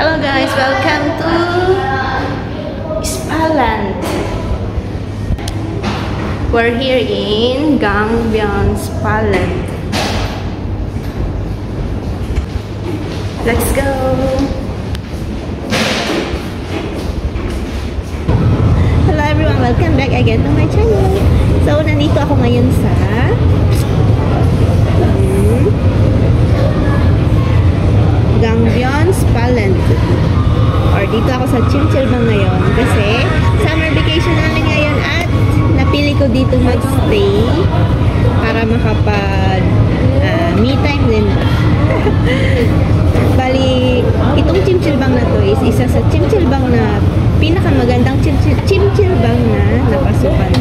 Hello guys, welcome to Spaland. We're here in Gangbyeon, Spaland. Let's go! Hello everyone, welcome back again to my channel. So, nandito ako ngayon sa Gangbyeon, Spaland. Or dito ako sa Chimchilbang ngayon kasi summer vacation namin ngayon at napili ko dito magstay para makapag me time din. Bali, itong Chimchilbang na to is isa sa Chimchilbang na pinakamagandang Chimchilbang na napasukan.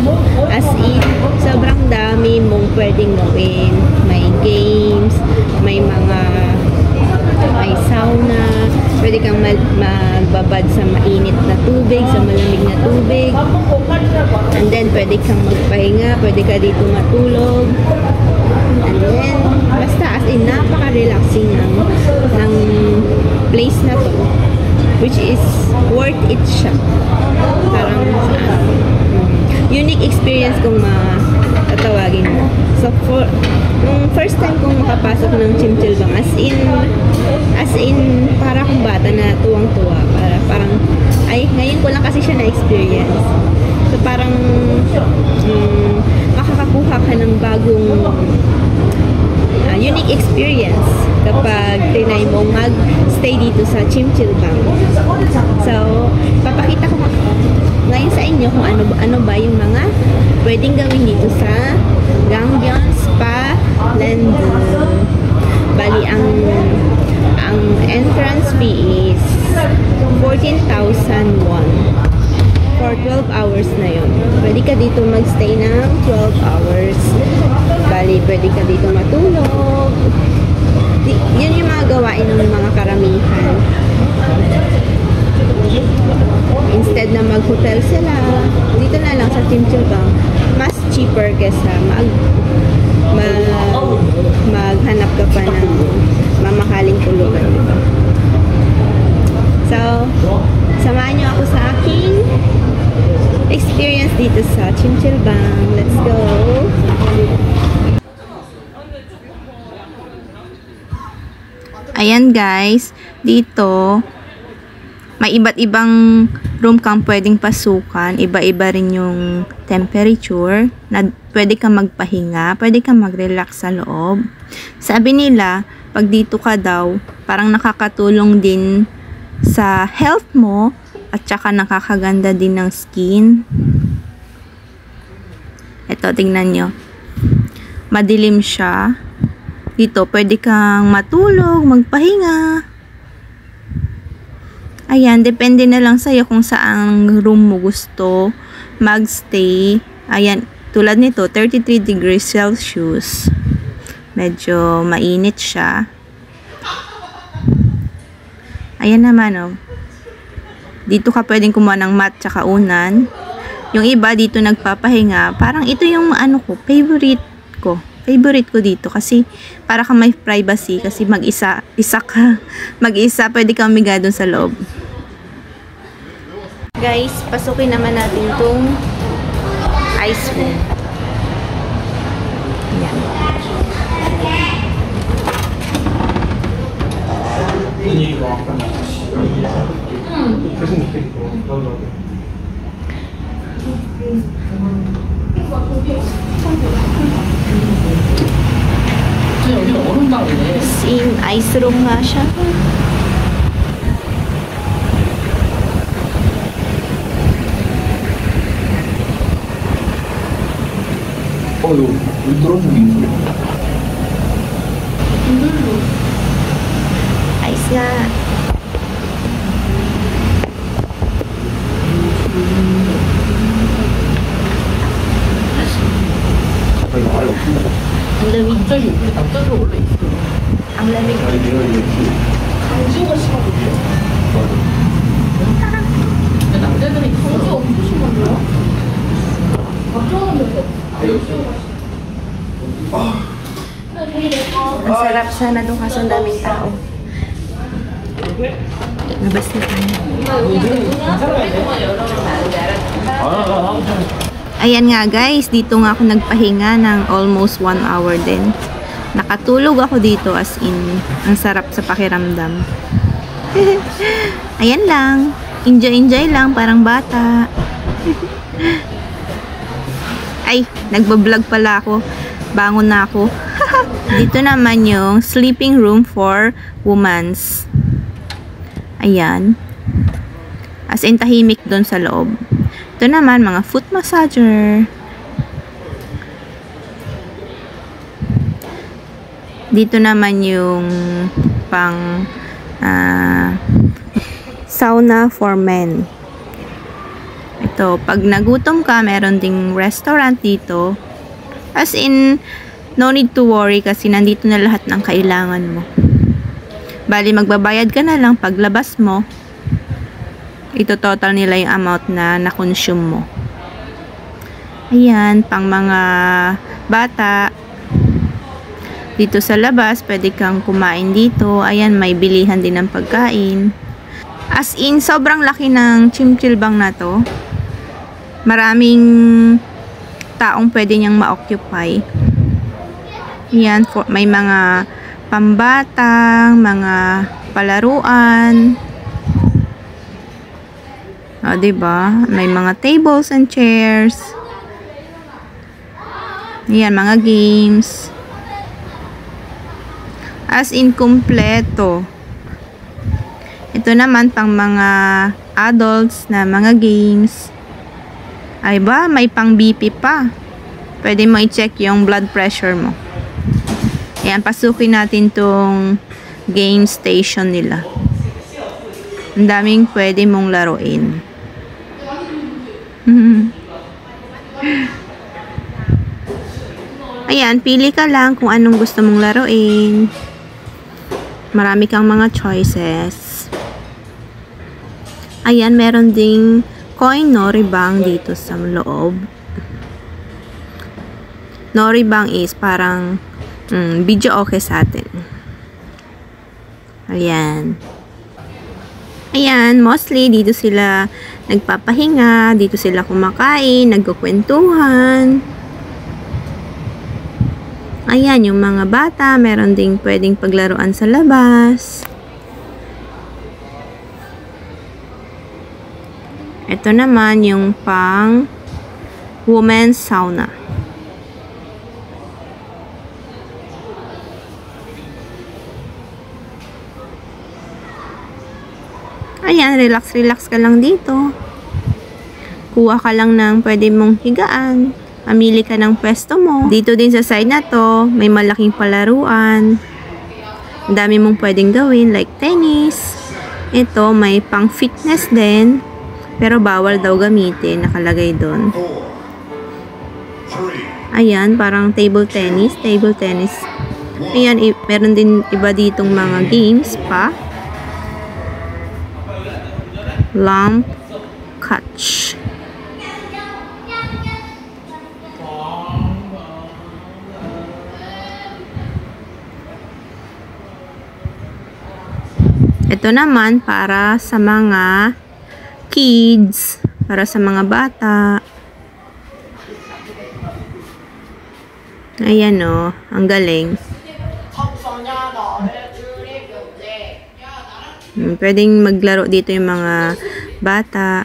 As in, sobrang dami mong pwedeng gawin. May games, may sauna, pwede kang magbabad sa mainit na tubig, sa malamig na tubig, and then pwede kang magpahinga, pwede ka dito matulog, and then basta as in napaka-relaxing ng place na to, which is worth it siya. Parang unique experience kung matatawagin mo. So for nung first time kong makapasok ng Chimchilbang, as in para akong bata na tuwang-tuwa, parang ay ngayon ko lang kasi siya na-experience. So parang makakakuha ka ng bagong unique experience kapag trinay mo mag-stay dito sa Chimchilbang. So papakita ko ngayon sa inyo kung ano ba yung mga pwedeng gawin dito sa Gangbyeon Spaland. Bali, ang entrance fee is 14,000 won for 12 hours na yun. Pwede ka dito magstay ng 12 hours. Bali, pwede ka dito matulog. Yun yung mga gawain ng mga karamihan. Instead na mag-hotel sila, dito na lang sa Chimchilbang, mas cheaper kesa maghanap ka pa ng mamakaling tulugan, diba? So, samahan nyo ako sa aking experience dito sa Chimchilbang. Let's go! Ayan guys, dito may iba't ibang room kang pwedeng pasukan. Iba-iba rin yung temperature na pwede kang magpahinga, pwede kang mag-relax sa loob. Sabi nila, pag dito ka daw, parang nakakatulong din sa health mo at saka nakakaganda din ng skin. Ito, tingnan nyo. Madilim siya. Dito, pwede kang matulog, magpahinga. Ayan, depende na lang sa'yo kung saang room mo gusto magstay. Ayan, tulad nito, 33 degrees Celsius. Medyo mainit siya. Ayan naman, oh. Dito ka pwedeng kumuha ng mat tsaka unan. Yung iba dito nagpapahinga. Parang ito yung favorite ko. Favorite ko dito kasi para ka may privacy kasi mag-isa pwede kang umiga dun sa loob. Guys, pasukin naman natin tong ice room. Ayan. In ice room nga siya. Ice nga. Ang lamig. Ang lamig. Ang sarap sana doon kaso ang daming tao. Labas na tayo. Ayan nga guys, dito nga ako nagpahinga ng almost 1 hour din. Nakatulog ako dito as in, ang sarap sa pakiramdam. Ayan lang, enjoy lang, parang bata. Ay, nagbablog pala ako. Bangon na ako. Dito naman yung sleeping room for womans. Ayan. As in, tahimik doon sa loob. Ito naman, mga foot massager. Dito naman yung pang sauna for men. Ito, pag nagutom ka, meron ding restaurant dito. As in, no need to worry kasi nandito na lahat ng kailangan mo. Bali, magbabayad ka na lang paglabas mo. Ito total nila yung amount na na-consume mo. Ayan, pang mga bata. Dito sa labas, pwede kang kumain dito. Ayan, may bilihan din ng pagkain. As in, sobrang laki ng chimchilbang na to. Maraming taong pwede niyang ma-occupy. Ayan, may mga pambatang, mga palaruan. O, diba? May mga tables and chairs. Ayan, mga games. As in, kumpleto. Ito naman, pang mga adults na mga games. Ay ba, may pang BP pa. Pwede mo i-check yung blood pressure mo. Ayan, pasukin natin tong game station nila. Ang daming pwede mong laruin. Ayan, pili ka lang kung anong gusto mong laruin. Marami kang mga choices. Ayan, meron ding coin noribang dito sa loob. Noribang is parang video okay sa atin. Ayan. Ayan, mostly dito sila nagpapahinga, dito sila kumakain, nagkukwentuhan. Ayan, yung mga bata, meron ding pwedeng paglaruan sa labas. Ito naman yung pang women's sauna. Ayan, relax ka lang dito. Kuha ka lang ng pwede mong higaan. Mamili ka ng pwesto mo. Dito din sa side na to, may malaking palaruan. Ang dami mong pwedeng gawin, like tennis. Ito, may pang fitness din. Pero bawal daw gamitin, nakalagay doon. Ayan, parang table tennis. Ayan, meron din iba ditong mga games pa. Lamp catch. Ito naman para sa mga kids, para sa mga bata. Ayan o, ang galing. Pwedeng maglaro dito yung mga bata.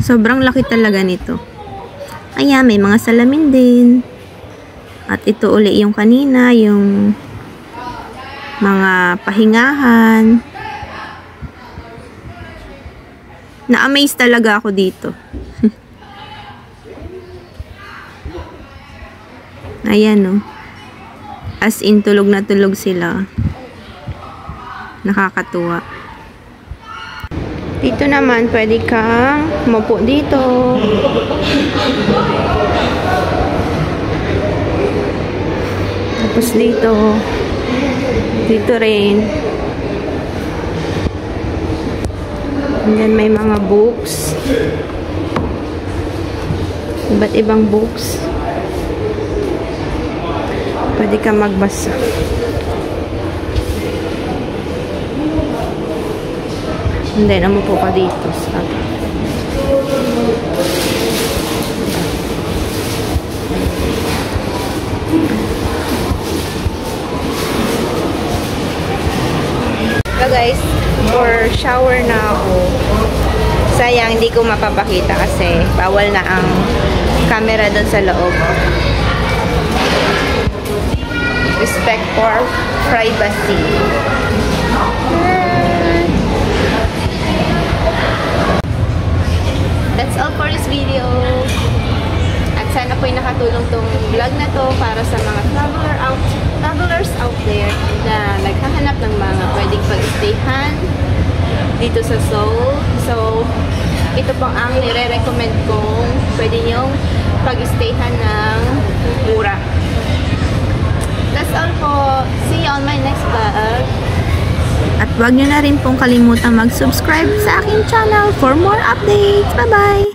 Sobrang laki talaga nito. Ayan, may mga salamin din. At ito uli yung kanina, yung mga pahingahan. Na-amaze talaga ako dito. Ayan o. As in, tulog na tulog sila. Nakakatuwa. Dito naman, pwede kang umupo dito. Tapos dito. Dito rin. And then may mga books. Iba't ibang books. Pwede ka magbasa. And then, umupo ka dito sa so guys, for shower na ako. Sayang, hindi ko mapapakita kasi bawal na ang camera doon sa loob. Respect for privacy. That's all for this video. At sana po'y nakatulong tong vlog na to para sa mga travelers out there na naghahanap ng mga pwedeng pag-stayhan dito sa Seoul. So, ito pang ang nire-recommend kong pwede nyong pag-stayhan ng mura. That's all po. See you on my next vlog. At huwag nyo na rin pong kalimutan mag-subscribe sa aking channel for more updates. Bye-bye!